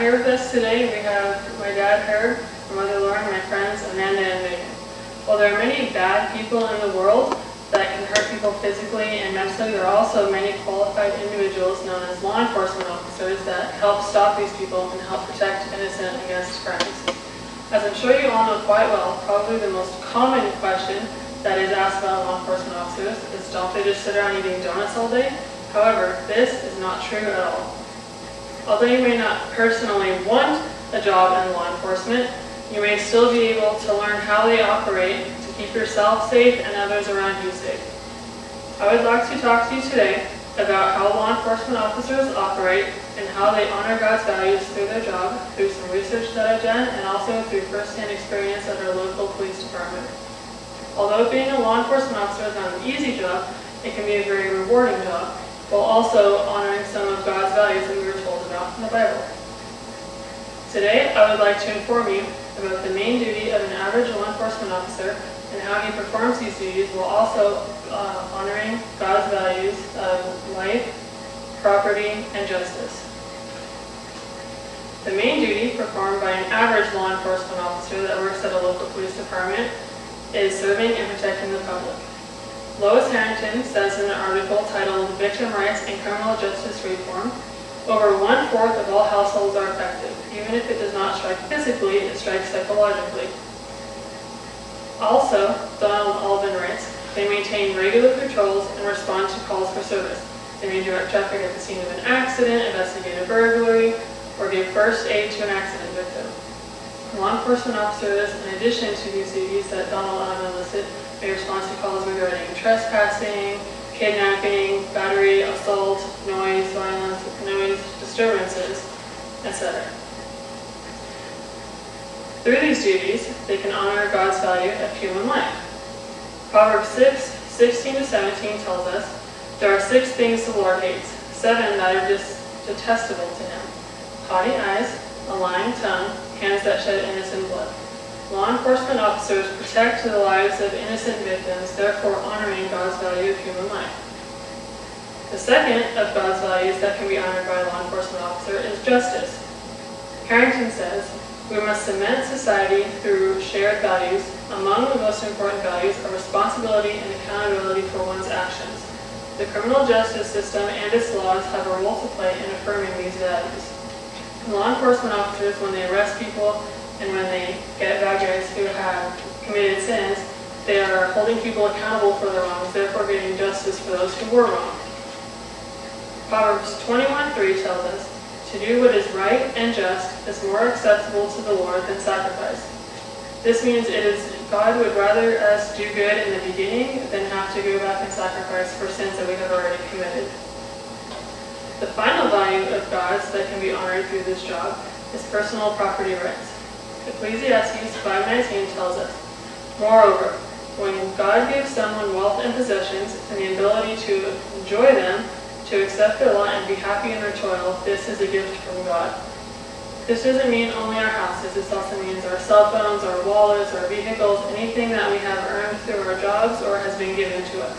here with us today, we have my dad, Herb, my mother, Lauren, my friends, Amanda and Megan. While there are many bad people in the world that can hurt people physically and mentally, there are also many qualified individuals known as law enforcement officers that help stop these people and help protect innocent against crimes. As I'm sure you all know quite well, probably the most common question that is asked about law enforcement officers is, don't they just sit around eating donuts all day? However, this is not true at all. Although you may not personally want a job in law enforcement, you may still be able to learn how they operate to keep yourself safe and others around you safe. I would like to talk to you today about how law enforcement officers operate and how they honor God's values through their job, through some research that I've done, and also through first-hand experience at our local police department. Although being a law enforcement officer is not an easy job, it can be a very rewarding job, while also honoring some of God's values that we were told about in the Bible. Today, I would like to inform you about the main duty of an average law enforcement officer and how he performs these duties while also honoring God's values of life, property, and justice. The main duty performed by an average law enforcement officer that works at a local police department is serving and protecting the public. Lois Harrington says in an article titled "Victim Rights and Criminal Justice Reform," over 1/4 of all households are affected. Even if it does not strike physically, it strikes psychologically. Also, Donald Alvin writes, they maintain regular patrols and respond to calls for service. They may direct traffic at the scene of an accident, investigate a burglary, or give first aid to an accident victim. Law enforcement officers, in addition to these duties that Donald Alvin listed, may respond to calls regarding trespassing, kidnapping, battery, assault, noise, violence, noise, disturbances, etc. Through these duties, they can honor God's value of human life. Proverbs 6:16-17 tells us, there are 6 things the Lord hates, 7 that are detestable to him: haughty eyes, a lying tongue, hands that shed innocent blood. Law enforcement officers protect the lives of innocent victims, therefore honoring God's value of human life. The second of God's values that can be honored by a law enforcement officer is justice. Harrington says, we must cement society through shared values. Among the most important values are responsibility and accountability for one's actions. The criminal justice system and its laws have a role to play in affirming these values. Law enforcement officers, when they arrest people and when they get bad guys who have committed sins, they are holding people accountable for their wrongs, therefore getting justice for those who were wrong. Proverbs 21:3 tells us, to do what is right and just is more acceptable to the Lord than sacrifice. This means God would rather us do good in the beginning than have to go back and sacrifice for sins that we have already committed. The final value of God's that can be honored through this job is personal property rights. Ecclesiastes 5:19 tells us, moreover, when God gives someone wealth and possessions and the ability to enjoy them, to accept their lot and be happy in their toil, this is a gift from God. This doesn't mean only our houses, this also means our cell phones, our wallets, our vehicles, anything that we have earned through our jobs or has been given to us.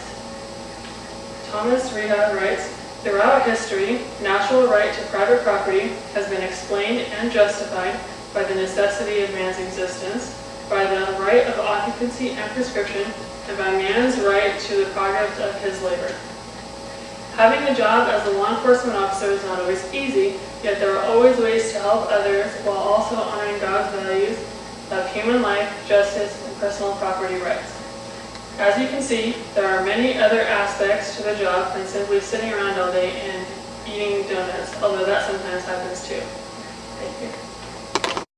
Thomas Rehab writes, throughout history, natural right to private property has been explained and justified by the necessity of man's existence, by the right of occupancy and prescription, and by man's right to the product of his labor. Having a job as a law enforcement officer is not always easy, yet there are always ways to help others while also honoring God's values of human life, justice, and personal property rights. As you can see, there are many other aspects to the job than simply sitting around all day and eating donuts, although that sometimes happens too. Thank you.